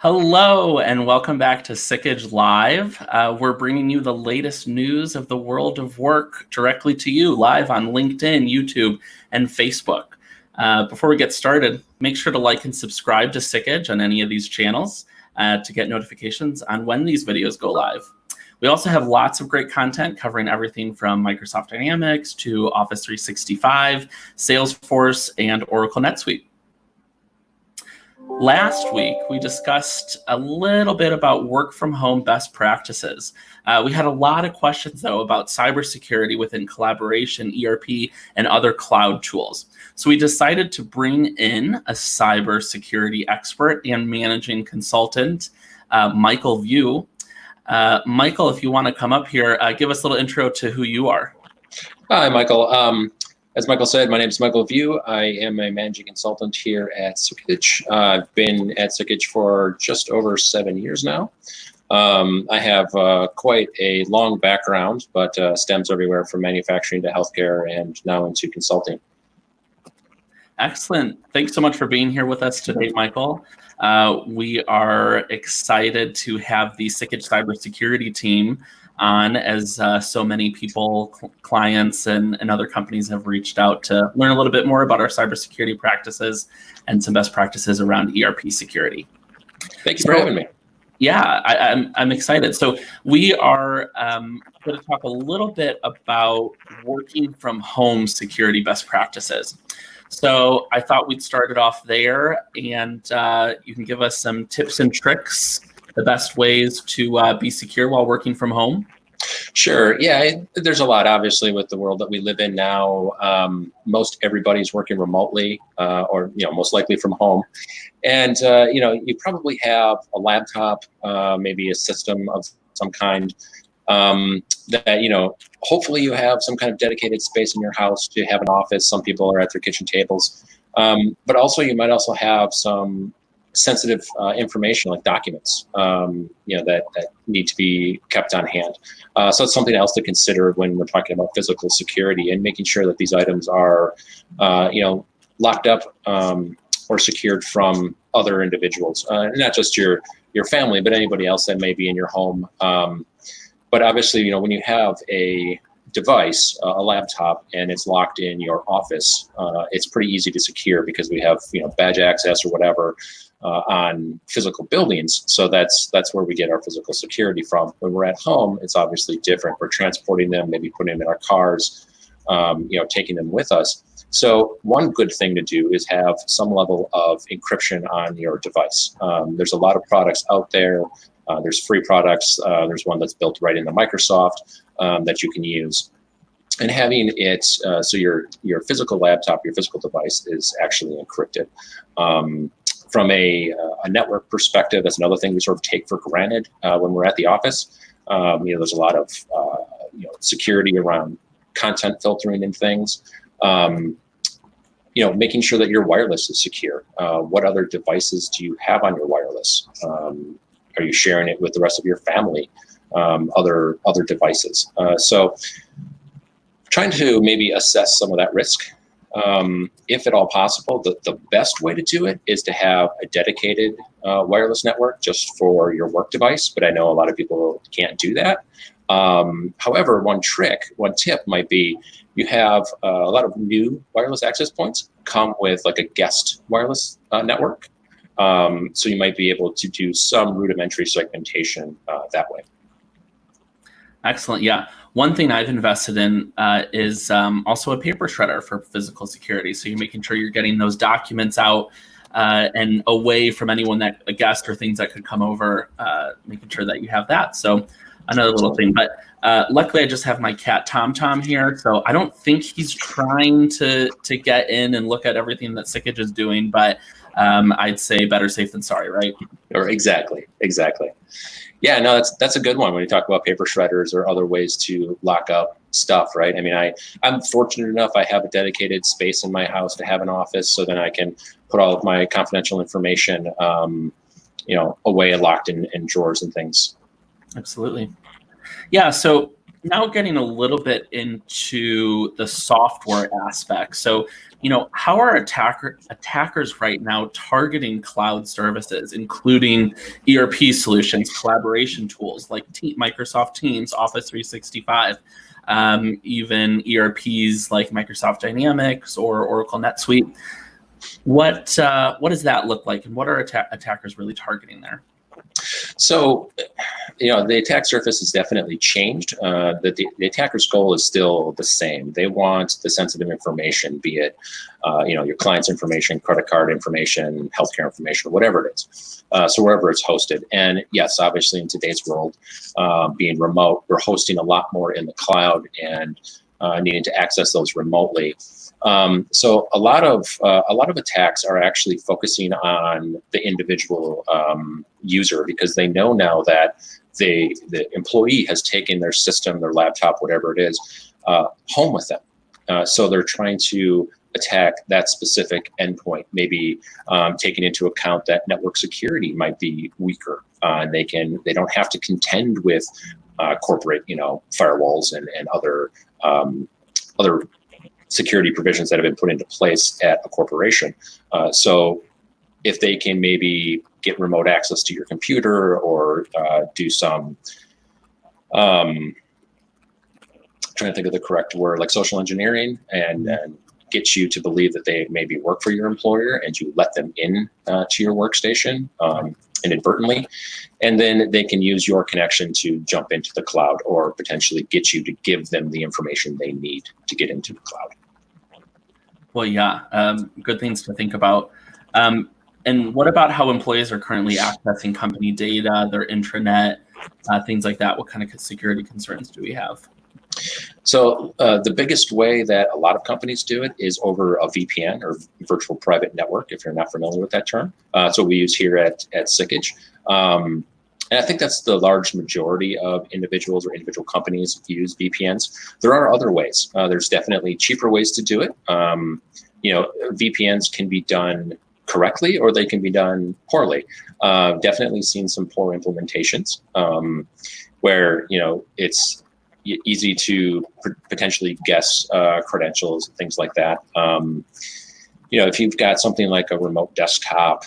Hello and welcome back to Sikich Live. We're bringing you the latest news of the world of work directly to you live on LinkedIn, YouTube, and Facebook. Before we get started, make sure to like and subscribe to Sikich on any of these channels to get notifications on when these videos go live. We also have lots of great content covering everything from Microsoft Dynamics to Office 365, Salesforce, and Oracle NetSuite. Last week, we discussed a little bit about work from home best practices. We had a lot of questions, though, about cybersecurity within collaboration, ERP, and other cloud tools. So we decided to bring in a cybersecurity expert and managing consultant, Michael View. Michael, if you want to come up here, give us a little intro to who you are. Hi, Michael. As Michael said, my name is Michael View. I am a managing consultant here at Sikich. I've been at Sikich for just over 7 years now. I have quite a long background, but stems everywhere from manufacturing to healthcare and now into consulting. Excellent. Thanks so much for being here with us today, Michael. We are excited to have the Sikich cybersecurity team on, as so many people, clients, and other companies have reached out to learn a little bit more about our cybersecurity practices and some best practices around ERP security. Thank you for having me. Yeah, I'm excited. So we are going to talk a little bit about working from home security best practices. So I thought we'd start it off there, and you can give us some tips and tricks, the best ways to be secure while working from home. Sure. Yeah, there's a lot, obviously, with the world that we live in now. Most everybody's working remotely, or most likely from home. And you probably have a laptop, maybe a system of some kind that hopefully you have some kind of dedicated space in your house to have an office. Some people are at their kitchen tables, but also you might also have some sensitive information like documents, that need to be kept on hand. So it's something else to consider when we're talking about physical security and making sure that these items are, locked up or secured from other individuals, not just your family, but anybody else that may be in your home. But obviously, when you have a device, a laptop, and it's locked in your office, it's pretty easy to secure because we have, badge access or whatever on physical buildings. So that's where we get our physical security from. When we're at home, it's obviously different. We're transporting them, maybe putting them in our cars, taking them with us. So one good thing to do is have some level of encryption on your device. There's a lot of products out there. There's free products. There's one that's built right into Microsoft that you can use. And having it so your physical laptop, your physical device is actually encrypted. From a network perspective, that's another thing we sort of take for granted when we're at the office. There's a lot of security around content filtering and things. Making sure that your wireless is secure. What other devices do you have on your wireless? Are you sharing it with the rest of your family? Other devices. So trying to maybe assess some of that risk. If at all possible, the best way to do it is to have a dedicated wireless network just for your work device, but I know a lot of people can't do that. However, one tip might be you have a lot of new wireless access points come with like a guest wireless network. So you might be able to do some rudimentary segmentation that way. Excellent. Yeah. One thing I've invested in is also a paper shredder for physical security. So you're making sure you're getting those documents out and away from anyone that a guest or things that could come over, making sure that you have that. So another little thing. But luckily, I just have my cat Tom here, so I don't think he's trying to get in and look at everything that Sikich is doing. But I'd say better safe than sorry, right? Or exactly. Yeah, no, that's a good one when you talk about paper shredders or other ways to lock up stuff, right? I mean, I'm fortunate enough I have a dedicated space in my house to have an office, so then I can put all of my confidential information, away and locked in drawers and things. Absolutely. Yeah, so now getting a little bit into the software aspect. So, how are attackers right now targeting cloud services, including ERP solutions, collaboration tools like Microsoft Teams, Office 365, even ERPs like Microsoft Dynamics or Oracle NetSuite? What does that look like, and what are attackers really targeting there? So, the attack surface has definitely changed. The attacker's goal is still the same. They want the sensitive information, be it, your client's information, credit card information, healthcare information, whatever it is. So wherever it's hosted. And yes, obviously in today's world, being remote, we're hosting a lot more in the cloud and needing to access those remotely. So a lot of attacks are actually focusing on the individual user, because they know now that the employee has taken their system, their laptop, whatever it is, home with them. So they're trying to attack that specific endpoint, maybe taking into account that network security might be weaker. They don't have to contend with corporate, firewalls and other security provisions that have been put into place at a corporation. So if they can maybe get remote access to your computer or do some, trying to think of the correct word, like social engineering, and get you to believe that they maybe work for your employer, and you let them in to your workstation inadvertently, and then they can use your connection to jump into the cloud, or potentially get you to give them the information they need to get into the cloud. Well, yeah, good things to think about. And what about how employees are currently accessing company data, their intranet, things like that? What kind of security concerns do we have? So the biggest way that a lot of companies do it is over a VPN, or virtual private network, if you're not familiar with that term. So we use here at Sikich. And I think that's the large majority of individuals or individual companies use VPNs. There are other ways. There's definitely cheaper ways to do it. VPNs can be done correctly, or they can be done poorly. Definitely seen some poor implementations where, it's easy to potentially guess credentials and things like that. If you've got something like a remote desktop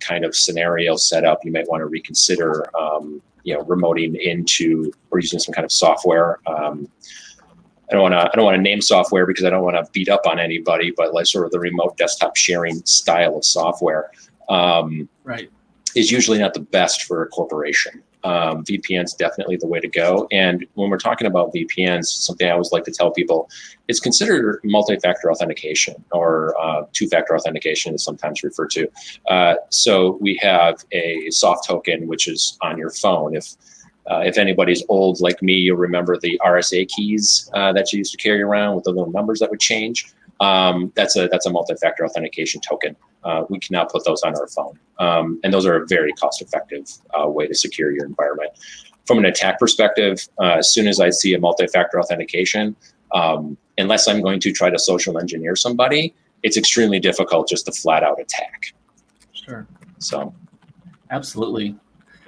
kind of scenario set up, you might want to reconsider, remoting into or using some kind of software. I don't want to name software because I don't want to beat up on anybody, but like sort of the remote desktop sharing style of software right, is usually not the best for a corporation. VPN's definitely the way to go. And when we're talking about VPNs, something I always like to tell people, it's considered multi-factor authentication, or two-factor authentication is sometimes referred to. So we have a soft token, which is on your phone. If anybody's old like me, you'll remember the RSA keys that you used to carry around with the little numbers that would change. That's a multi-factor authentication token. We can now put those on our phone. And those are a very cost-effective way to secure your environment. From an attack perspective, as soon as I see a multi-factor authentication, unless I'm going to try to social engineer somebody, it's extremely difficult just to flat out attack. Sure. So, absolutely.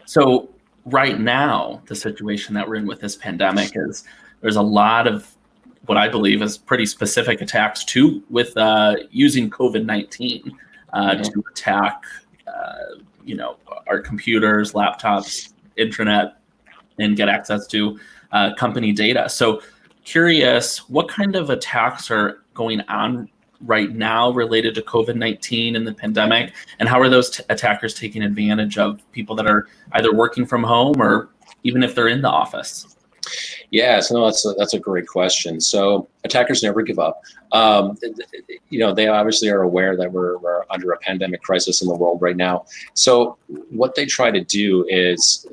So right now, the situation that we're in with this pandemic is there's a lot of what I believe is pretty specific attacks with using COVID-19 to attack, our computers, laptops, intranet, and get access to company data. So curious, what kind of attacks are going on right now related to COVID-19 and the pandemic, and how are those attackers taking advantage of people that are either working from home or even if they're in the office? Yeah, so no, that's a great question. So attackers never give up. They obviously are aware that we're under a pandemic crisis in the world right now. So what they try to do is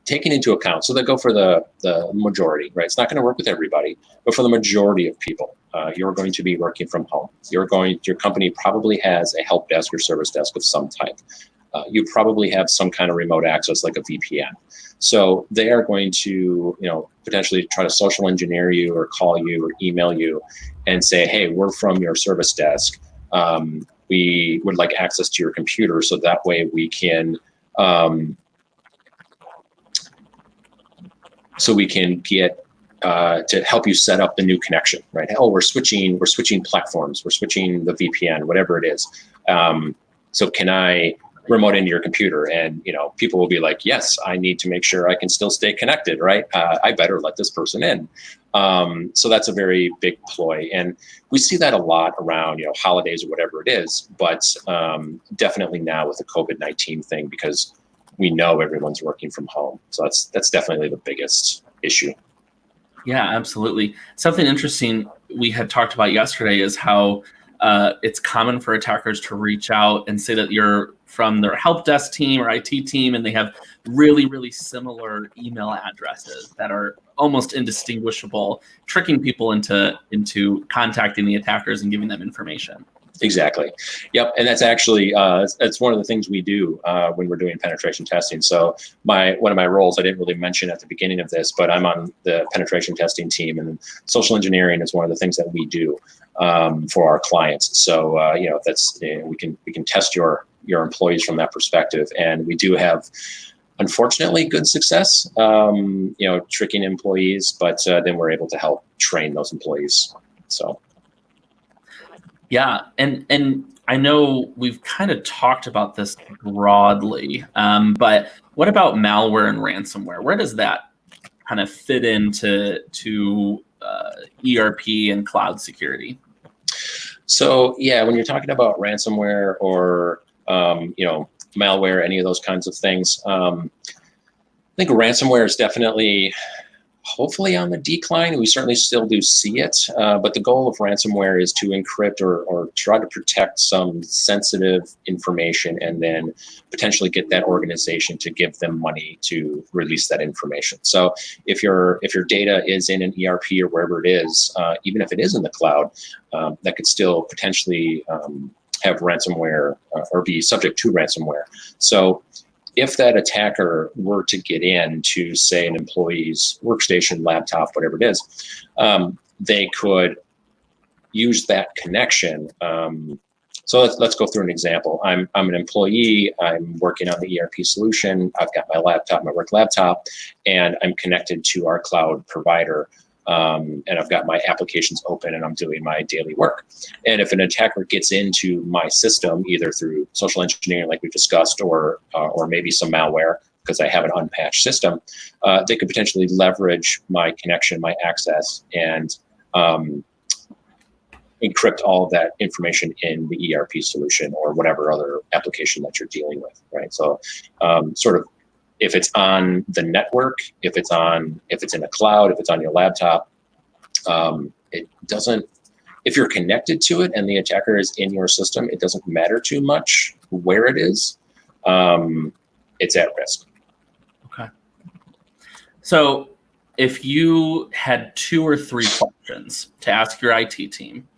taking into account, so they go for the majority, right? It's not going to work with everybody, but for the majority of people, you're going to be working from home. Your company probably has a help desk or service desk of some type. You probably have some kind of remote access like a VPN. So they are going to, potentially try to social engineer you or call you or email you and say, hey, we're from your service desk. We would like access to your computer, so that way we can get to help you set up the new connection, right? Oh, we're switching platforms, we're switching the VPN, whatever it is. So can I remote into your computer? And people will be like, yes, I need to make sure I can still stay connected, right? I better let this person in. So that's a very big ploy, and we see that a lot around holidays or whatever it is. But definitely now with the COVID-19 thing, because we know everyone's working from home, so that's definitely the biggest issue. Yeah, absolutely. Something interesting we had talked about yesterday is how it's common for attackers to reach out and say that you're from their help desk team or IT team, and they have really, really similar email addresses that are almost indistinguishable, tricking people into contacting the attackers and giving them information. Exactly. Yep. And that's actually that's one of the things we do when we're doing penetration testing. So one of my roles, I didn't really mention at the beginning of this, but I'm on the penetration testing team, and social engineering is one of the things that we do for our clients. So that's we can test your employees from that perspective, and we do have, unfortunately, good success tricking employees, but then we're able to help train those employees. So. Yeah, and I know we've kind of talked about this broadly, but what about malware and ransomware? Where does that kind of fit into ERP and cloud security? So yeah, when you're talking about ransomware or malware, any of those kinds of things, I think ransomware is definitely, hopefully, on the decline. We certainly still do see it, but the goal of ransomware is to encrypt or try to protect some sensitive information, and then potentially get that organization to give them money to release that information. So if your data is in an ERP or wherever it is, even if it is in the cloud, that could still potentially have ransomware or be subject to ransomware. So if that attacker were to get into, say, an employee's workstation, laptop, whatever it is, they could use that connection. So let's go through an example. I'm an employee. I'm working on the ERP solution. I've got my laptop, my work laptop, and I'm connected to our cloud provider. And I've got my applications open, and I'm doing my daily work. And if an attacker gets into my system, either through social engineering, like we discussed, or maybe some malware, because I have an unpatched system, they could potentially leverage my connection, my access, and encrypt all of that information in the ERP solution or whatever other application that you're dealing with, right? So sort of, if it's on the network, if it's in a cloud, if it's on your laptop, it doesn't, if you're connected to it and the attacker is in your system, it doesn't matter too much where it is. It's at risk. Okay. So if you had 2 or 3 questions to ask your IT team,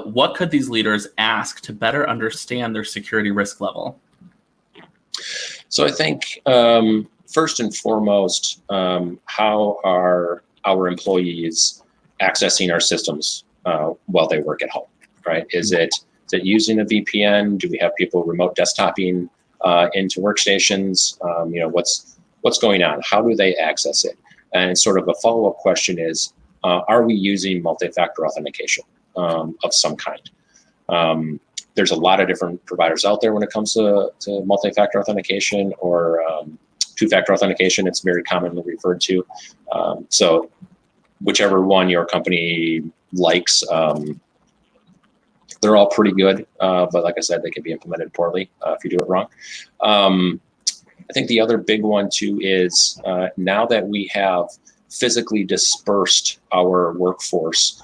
what could these leaders ask to better understand their security risk level? So I think first and foremost, how are our employees accessing our systems while they work at home, right? Is it using a VPN? Do we have people remote desktoping into workstations? What's going on? How do they access it? And sort of a follow-up question is, are we using multi-factor authentication of some kind? There's a lot of different providers out there when it comes to multi-factor authentication or 2-factor authentication. It's very commonly referred to. So whichever one your company likes, they're all pretty good. But like I said, they can be implemented poorly if you do it wrong. I think the other big one too is now that we have physically dispersed our workforce,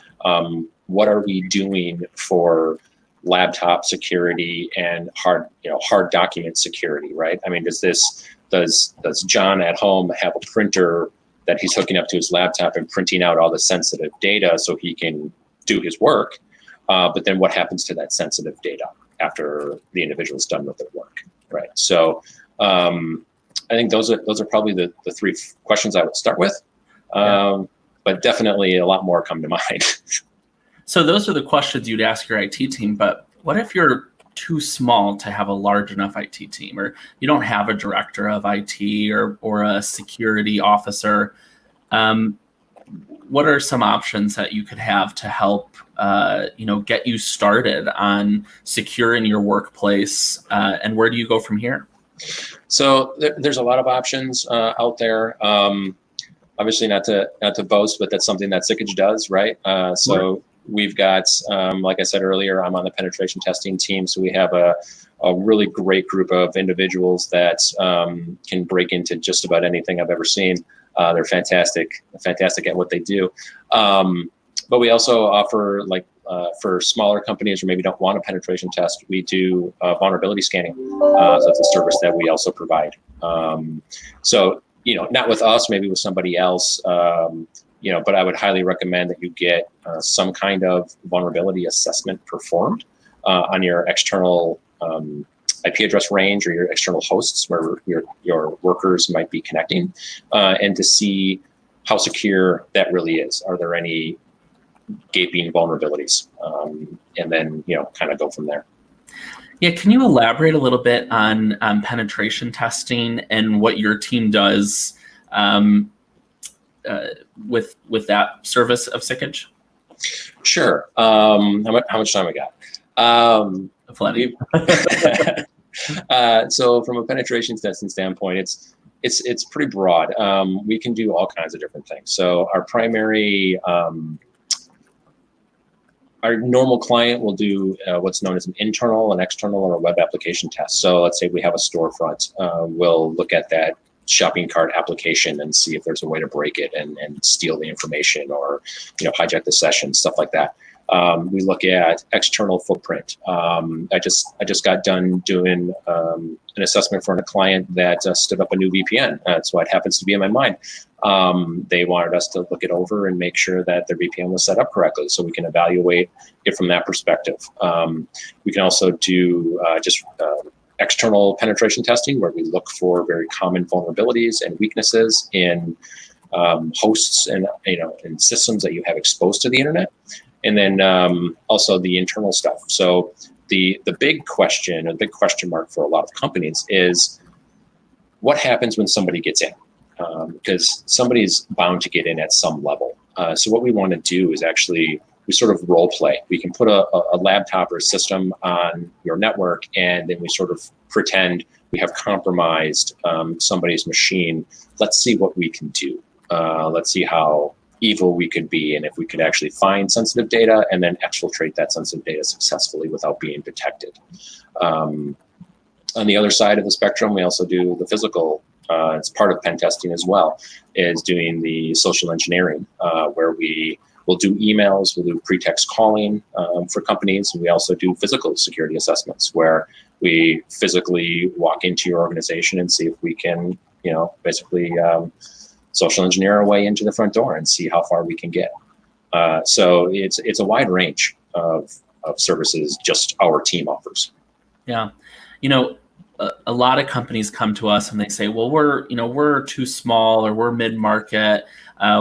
what are we doing for laptop security and hard document security, right? I mean, does John at home have a printer that he's hooking up to his laptop and printing out all the sensitive data so he can do his work? But then what happens to that sensitive data after the individual's done with their work, right? So I think those are probably the 3 questions I would start with. But definitely a lot more come to mind. So those are the questions you'd ask your IT team, but what if you're too small to have a large enough IT team, or you don't have a director of IT or a security officer? what are some options that you could have to help, get you started on securing your workplace, and where do you go from here? So there's a lot of options out there. Obviously, not to boast, but that's something that Sikich does, right? So we've got, like I said earlier, I'm on the penetration testing team, so we have a really great group of individuals that can break into just about anything I've ever seen. They're fantastic at what they do. But we also offer, like, for smaller companies who maybe don't want a penetration test, we do vulnerability scanning. So that's a service that we also provide. So, not with us, maybe with somebody else, but I would highly recommend that you get some kind of vulnerability assessment performed on your external IP address range or your external hosts where your workers might be connecting, and to see how secure that really is. Are there any gaping vulnerabilities? And then, kind of go from there. Yeah, can you elaborate a little bit on penetration testing and what your team does with that service of Sikich? Sure. How much time I got? Plenty. So from a penetration testing standpoint, it's pretty broad. We can do all kinds of different things. So our primary, our normal client will do what's known as an internal, an external, or a web application test. So let's say we have a storefront. We'll look at that shopping cart application and see if there's a way to break it and steal the information, or hijack the session, stuff like that. We look at external footprint. I just got done doing an assessment for a client that stood up a new VPN. That's what happens to be in my mind. They wanted us to look it over and make sure that their VPN was set up correctly, so we can evaluate it from that perspective. We can also do external penetration testing, where we look for very common vulnerabilities and weaknesses in hosts and in systems that you have exposed to the internet. And then also the internal stuff. So the big question, or the big question mark for a lot of companies, is what happens when somebody gets in? Because somebody's bound to get in at some level. So what we want to do is we sort of role play. We can put a laptop or a system on your network, and then we sort of pretend we have compromised somebody's machine. Let's see what we can do. Let's see how evil we could be, and if we could actually find sensitive data and then exfiltrate that sensitive data successfully without being detected. On the other side of the spectrum, we also do the physical. It's part of pen testing as well, is doing the social engineering, where we will do emails, we'll do pretext calling for companies, and we also do physical security assessments, where we physically walk into your organization and see if we can, basically social engineer our way into the front door and see how far we can get. So it's a wide range of services just our team offers. Yeah. A lot of companies come to us and they say, well, we're too small, or we're mid-market.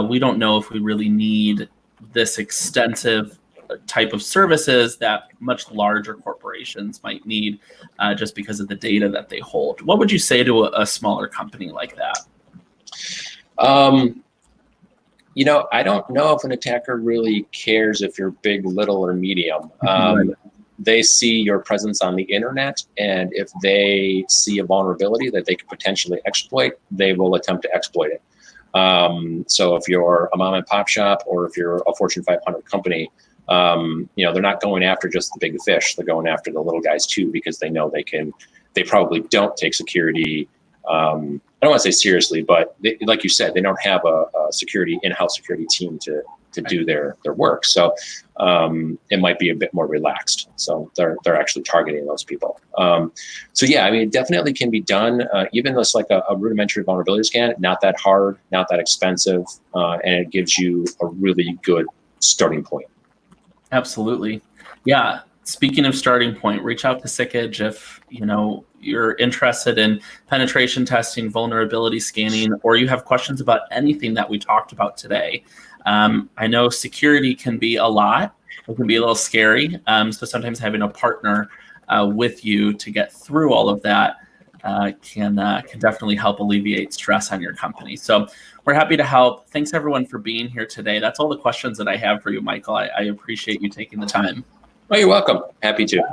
We don't know if we really need this extensive type of services that much larger corporations might need, just because of the data that they hold. What would you say to a smaller company like that? I don't know if an attacker really cares if you're big, little, or medium. Right. They see your presence on the internet, and if they see a vulnerability that they could potentially exploit, they will attempt to exploit it. So if you're a mom and pop shop, or if you're a Fortune 500 company, they're not going after just the big fish. They're going after the little guys too, because they know they probably don't take security. I don't want to say seriously, but like you said, they don't have a in-house security team to do their work. So it might be a bit more relaxed. So they're actually targeting those people. So yeah, it definitely can be done. Even just like a rudimentary vulnerability scan, not that hard, not that expensive, and it gives you a really good starting point. Absolutely. Yeah. Speaking of starting point, reach out to Sikich if you're interested in penetration testing, vulnerability scanning, or you have questions about anything that we talked about today. I know security can be a lot. It can be a little scary. So sometimes having a partner with you to get through all of that can definitely help alleviate stress on your company. So we're happy to help. Thanks everyone for being here today. That's all the questions that I have for you, Michael. I appreciate you taking the time. Oh, you're welcome. Happy to.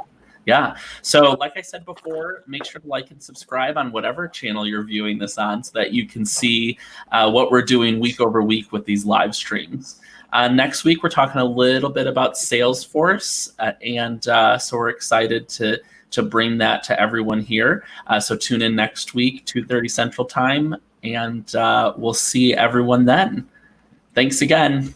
Yeah. So like I said before, make sure to like and subscribe on whatever channel you're viewing this on so that you can see what we're doing week over week with these live streams. Next week, we're talking a little bit about Salesforce, and so we're excited to bring that to everyone here. So tune in next week, 2:30 Central Time, and we'll see everyone then. Thanks again.